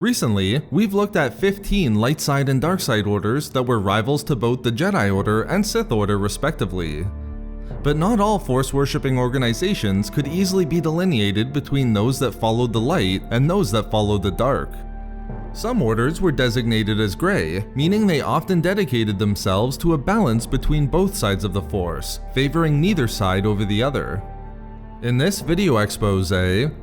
Recently, we've looked at 15 light side and dark side orders that were rivals to both the Jedi Order and Sith Order respectively. But not all Force-worshipping organizations could easily be delineated between those that followed the light and those that followed the dark. Some orders were designated as gray, meaning they often dedicated themselves to a balance between both sides of the Force, favoring neither side over the other. In this video expose,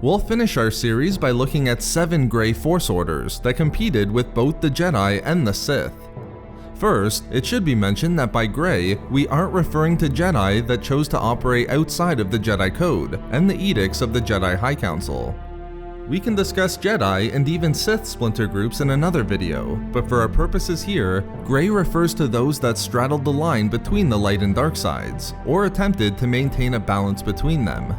we'll finish our series by looking at 7 gray Force orders that competed with both the Jedi and the Sith. First, it should be mentioned that by gray, we aren't referring to Jedi that chose to operate outside of the Jedi Code and the edicts of the Jedi High Council. We can discuss Jedi and even Sith splinter groups in another video, but for our purposes here, gray refers to those that straddled the line between the light and dark sides, or attempted to maintain a balance between them.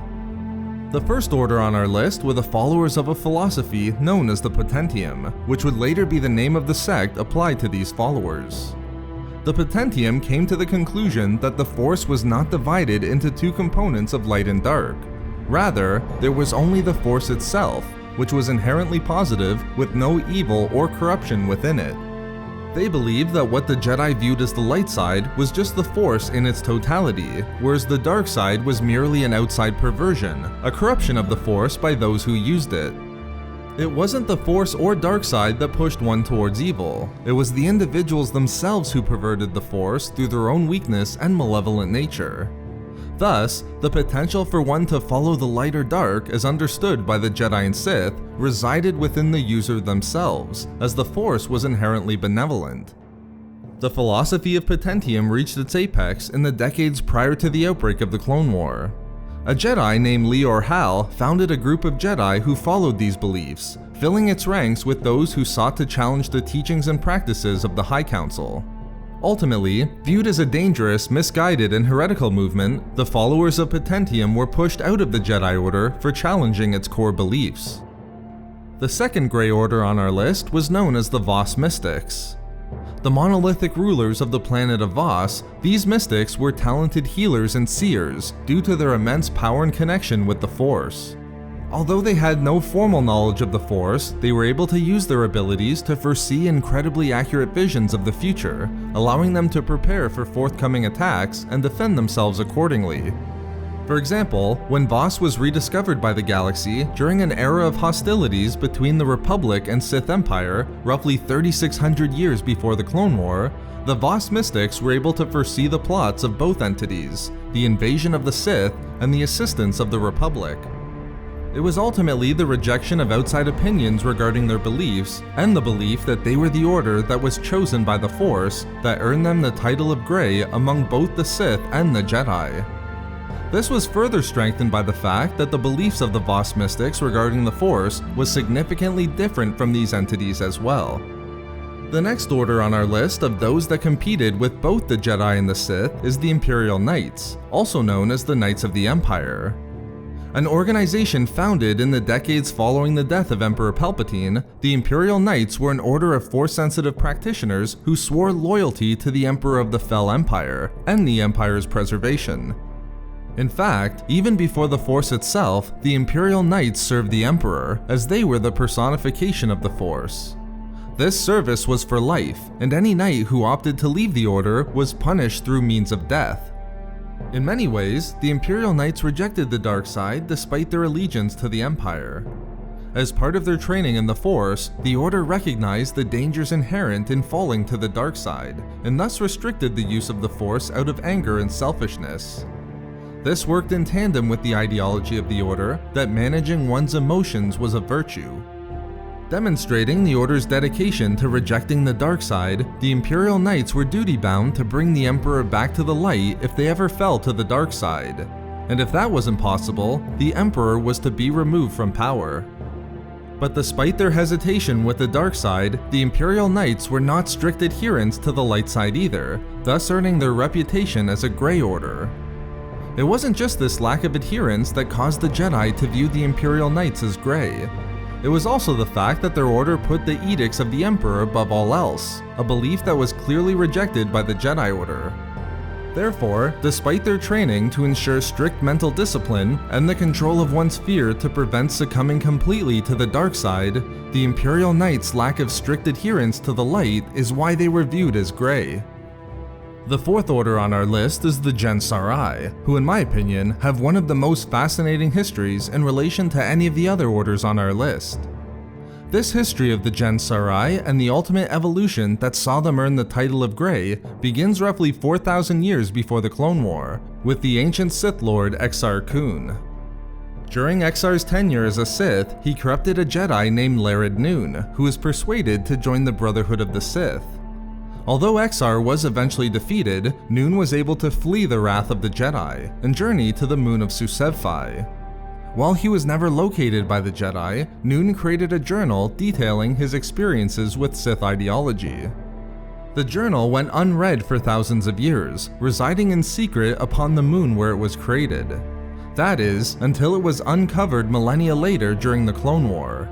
The first order on our list were the followers of a philosophy known as the Potentium, which would later be the name of the sect applied to these followers. The Potentium came to the conclusion that the Force was not divided into two components of light and dark. Rather, there was only the Force itself, which was inherently positive with no evil or corruption within it. They believed that what the Jedi viewed as the light side was just the Force in its totality, whereas the dark side was merely an outside perversion, a corruption of the Force by those who used it. It wasn't the Force or dark side that pushed one towards evil, it was the individuals themselves who perverted the Force through their own weakness and malevolent nature. Thus, the potential for one to follow the light or dark as understood by the Jedi and Sith resided within the user themselves, as the Force was inherently benevolent. The philosophy of Potentium reached its apex in the decades prior to the outbreak of the Clone War. A Jedi named Leor Hal founded a group of Jedi who followed these beliefs, filling its ranks with those who sought to challenge the teachings and practices of the High Council. Ultimately, viewed as a dangerous, misguided, and heretical movement, the followers of Potentium were pushed out of the Jedi Order for challenging its core beliefs. The second gray order on our list was known as the Voss Mystics. The monolithic rulers of the planet of Voss, these mystics were talented healers and seers due to their immense power and connection with the Force. Although they had no formal knowledge of the Force, they were able to use their abilities to foresee incredibly accurate visions of the future, allowing them to prepare for forthcoming attacks and defend themselves accordingly. For example, when Voss was rediscovered by the galaxy during an era of hostilities between the Republic and Sith Empire, roughly 3,600 years before the Clone War, the Voss Mystics were able to foresee the plots of both entities, the invasion of the Sith and the assistance of the Republic. It was ultimately the rejection of outside opinions regarding their beliefs, and the belief that they were the order that was chosen by the Force, that earned them the title of Grey among both the Sith and the Jedi. This was further strengthened by the fact that the beliefs of the Voss Mystics regarding the Force was significantly different from these entities as well. The next order on our list of those that competed with both the Jedi and the Sith is the Imperial Knights, also known as the Knights of the Empire. An organization founded in the decades following the death of Emperor Palpatine, the Imperial Knights were an order of Force-sensitive practitioners who swore loyalty to the Emperor of the Fel Empire and the Empire's preservation. In fact, even before the Force itself, the Imperial Knights served the Emperor, as they were the personification of the Force. This service was for life, and any knight who opted to leave the order was punished through means of death. In many ways, the Imperial Knights rejected the dark side despite their allegiance to the Empire. As part of their training in the Force, the Order recognized the dangers inherent in falling to the dark side, and thus restricted the use of the Force out of anger and selfishness. This worked in tandem with the ideology of the Order that managing one's emotions was a virtue. Demonstrating the Order's dedication to rejecting the dark side, the Imperial Knights were duty-bound to bring the Emperor back to the light if they ever fell to the dark side. And if that wasn't possible, the Emperor was to be removed from power. But despite their hesitation with the dark side, the Imperial Knights were not strict adherents to the light side either, thus earning their reputation as a Grey Order. It wasn't just this lack of adherence that caused the Jedi to view the Imperial Knights as grey. It was also the fact that their order put the edicts of the Emperor above all else, a belief that was clearly rejected by the Jedi Order. Therefore, despite their training to ensure strict mental discipline and the control of one's fear to prevent succumbing completely to the dark side, the Imperial Knights' lack of strict adherence to the light is why they were viewed as gray. The fourth order on our list is the Jensaarai, who in my opinion have one of the most fascinating histories in relation to any of the other orders on our list. This history of the Jensaarai and the ultimate evolution that saw them earn the title of Grey begins roughly 4,000 years before the Clone War, with the ancient Sith Lord Exar Kun. During Exar's tenure as a Sith, he corrupted a Jedi named Larid Noon, who was persuaded to join the Brotherhood of the Sith. Although Exar was eventually defeated, Noon was able to flee the wrath of the Jedi and journey to the moon of Susevphai. While he was never located by the Jedi, Noon created a journal detailing his experiences with Sith ideology. The journal went unread for thousands of years, residing in secret upon the moon where it was created. That is, until it was uncovered millennia later during the Clone War.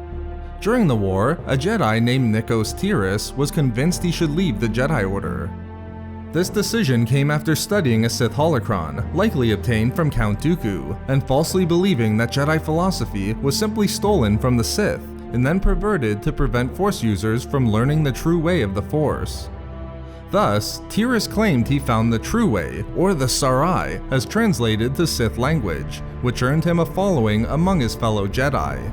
During the war, a Jedi named Nikos Tiris was convinced he should leave the Jedi Order. This decision came after studying a Sith holocron, likely obtained from Count Dooku, and falsely believing that Jedi philosophy was simply stolen from the Sith, and then perverted to prevent Force users from learning the true way of the Force. Thus, Tiris claimed he found the true way, or the Sarai, as translated to Sith language, which earned him a following among his fellow Jedi.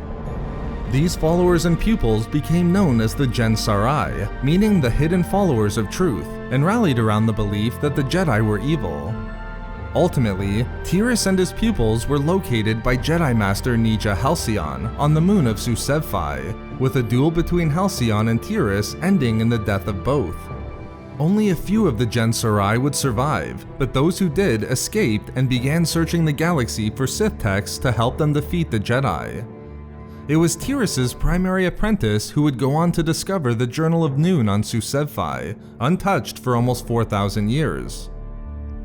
These followers and pupils became known as the Jensaarai, meaning the hidden followers of truth, and rallied around the belief that the Jedi were evil. Ultimately, Tiris and his pupils were located by Jedi Master Nija Halcyon on the moon of Susevphai, with a duel between Halcyon and Tiris ending in the death of both. Only a few of the Jensaarai would survive, but those who did escaped and began searching the galaxy for Sith texts to help them defeat the Jedi. It was Tiris's primary apprentice who would go on to discover the Journal of Noon on Susevphai, untouched for almost 4,000 years.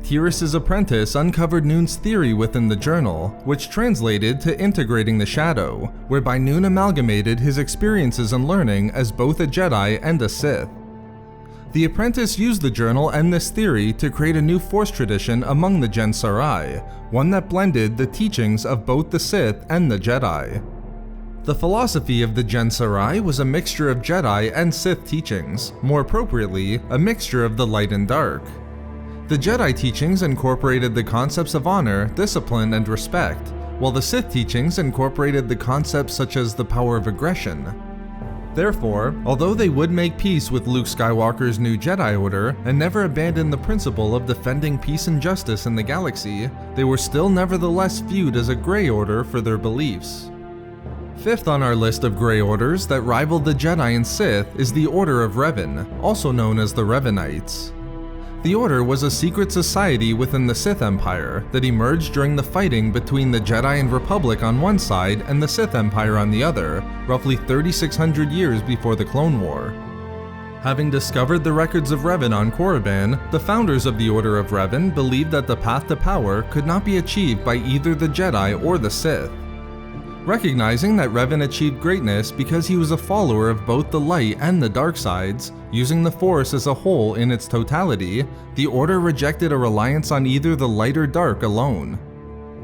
Tiris's apprentice uncovered Noon's theory within the journal, which translated to integrating the shadow, whereby Noon amalgamated his experiences and learning as both a Jedi and a Sith. The apprentice used the journal and this theory to create a new Force tradition among the Jensaarai, one that blended the teachings of both the Sith and the Jedi. The philosophy of the Jensaarai was a mixture of Jedi and Sith teachings, more appropriately, a mixture of the light and dark. The Jedi teachings incorporated the concepts of honor, discipline, and respect, while the Sith teachings incorporated the concepts such as the power of aggression. Therefore, although they would make peace with Luke Skywalker's new Jedi Order and never abandon the principle of defending peace and justice in the galaxy, they were still nevertheless viewed as a Grey Order for their beliefs. Fifth on our list of Grey Orders that rival the Jedi and Sith is the Order of Revin, also known as the Rvinites. The Order was a secret society within the Sith Empire that emerged during the fighting between the Jedi and Republic on one side and the Sith Empire on the other, roughly 3,600 years before the Clone War. Having discovered the records of Revin on Korriban, the founders of the Order of Revin believed that the path to power could not be achieved by either the Jedi or the Sith. Recognizing that Revin achieved greatness because he was a follower of both the light and the dark sides, using the Force as a whole in its totality, the Order rejected a reliance on either the light or dark alone.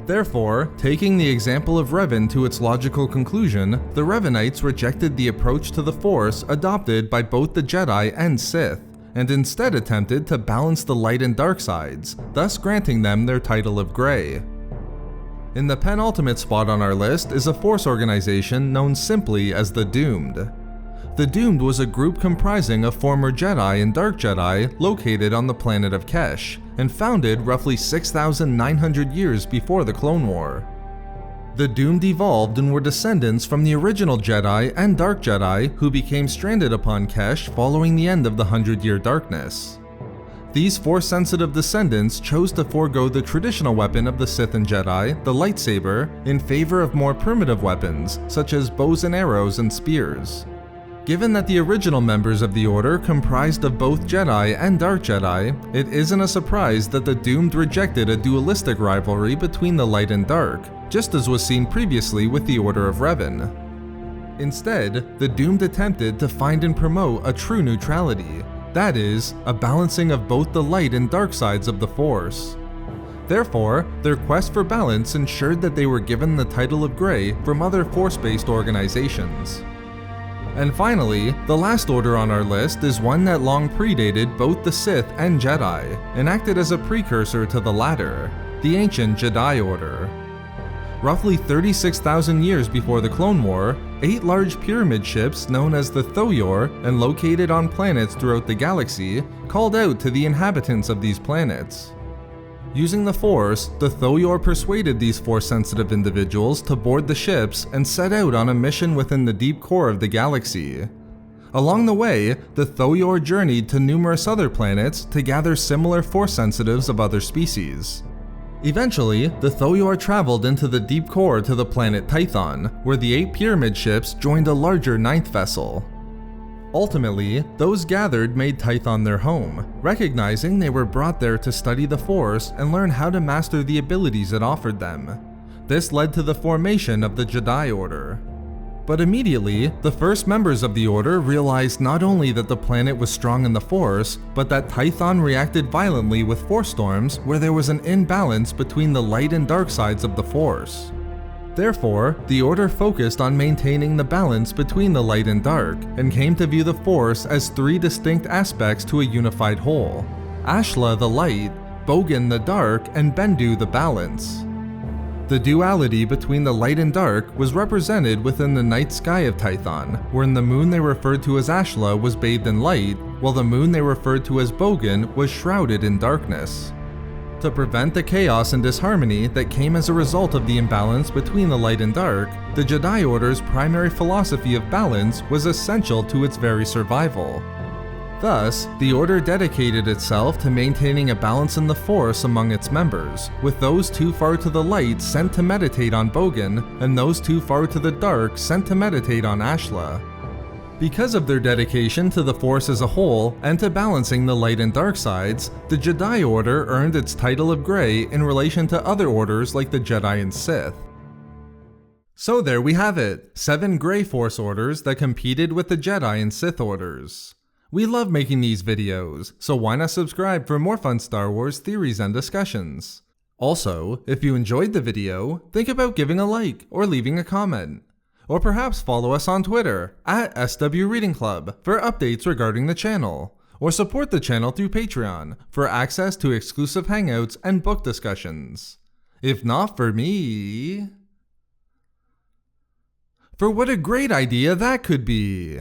Therefore, taking the example of Revin to its logical conclusion, the Revinites rejected the approach to the Force adopted by both the Jedi and Sith, and instead attempted to balance the light and dark sides, thus granting them their title of Grey. In the penultimate spot on our list is a Force organization known simply as the Doomed. The Doomed was a group comprising of former Jedi and Dark Jedi located on the planet of Kesh, and founded roughly 6,900 years before the Clone War. The Doomed evolved and were descendants from the original Jedi and Dark Jedi who became stranded upon Kesh following the end of the 100-Year Darkness. These Force-sensitive descendants chose to forego the traditional weapon of the Sith and Jedi, the lightsaber, in favor of more primitive weapons, such as bows and arrows and spears. Given that the original members of the Order comprised of both Jedi and Dark Jedi, it isn't a surprise that the Doomed rejected a dualistic rivalry between the light and dark, just as was seen previously with the Order of Revin. Instead, the Doomed attempted to find and promote a true neutrality, That is, a balancing of both the light and dark sides of the Force. Therefore, their quest for balance ensured that they were given the title of Grey from other Force-based organizations. And finally, the last order on our list is one that long predated both the Sith and Jedi, and acted as a precursor to the latter, the ancient Jedi Order. Roughly 36,000 years before the Clone War, 8 large pyramid ships known as the Thoyor and located on planets throughout the galaxy called out to the inhabitants of these planets. Using the Force, the Thoyor persuaded these Force-sensitive individuals to board the ships and set out on a mission within the deep core of the galaxy. Along the way, the Thoyor journeyed to numerous other planets to gather similar Force-sensitives of other species. Eventually, the Thoyor traveled into the deep core to the planet Tython, where the 8 pyramid ships joined a larger 9th vessel. Ultimately, those gathered made Tython their home, recognizing they were brought there to study the Force and learn how to master the abilities it offered them. This led to the formation of the Jedi Order. But immediately, the first members of the Order realized not only that the planet was strong in the Force, but that Tython reacted violently with force storms where there was an imbalance between the light and dark sides of the Force. Therefore, the Order focused on maintaining the balance between the light and dark, and came to view the Force as 3 distinct aspects to a unified whole: Ashla the light, Bogan the dark, and Bendu the balance. The duality between the light and dark was represented within the night sky of Tython, wherein the moon they referred to as Ashla was bathed in light, while the moon they referred to as Bogan was shrouded in darkness. To prevent the chaos and disharmony that came as a result of the imbalance between the light and dark, the Jedi Order's primary philosophy of balance was essential to its very survival. Thus, the Order dedicated itself to maintaining a balance in the Force among its members, with those too far to the light sent to meditate on Bogan, and those too far to the dark sent to meditate on Ashla. Because of their dedication to the Force as a whole, and to balancing the light and dark sides, the Jedi Order earned its title of Grey in relation to other orders like the Jedi and Sith. So there we have it, 7 Grey Force orders that competed with the Jedi and Sith Orders. We love making these videos, so why not subscribe for more fun Star Wars theories and discussions. Also, if you enjoyed the video, think about giving a like or leaving a comment. Or perhaps follow us on Twitter @SWReadingClub for updates regarding the channel, or support the channel through Patreon for access to exclusive hangouts and book discussions. If not for me... For what a great idea that could be!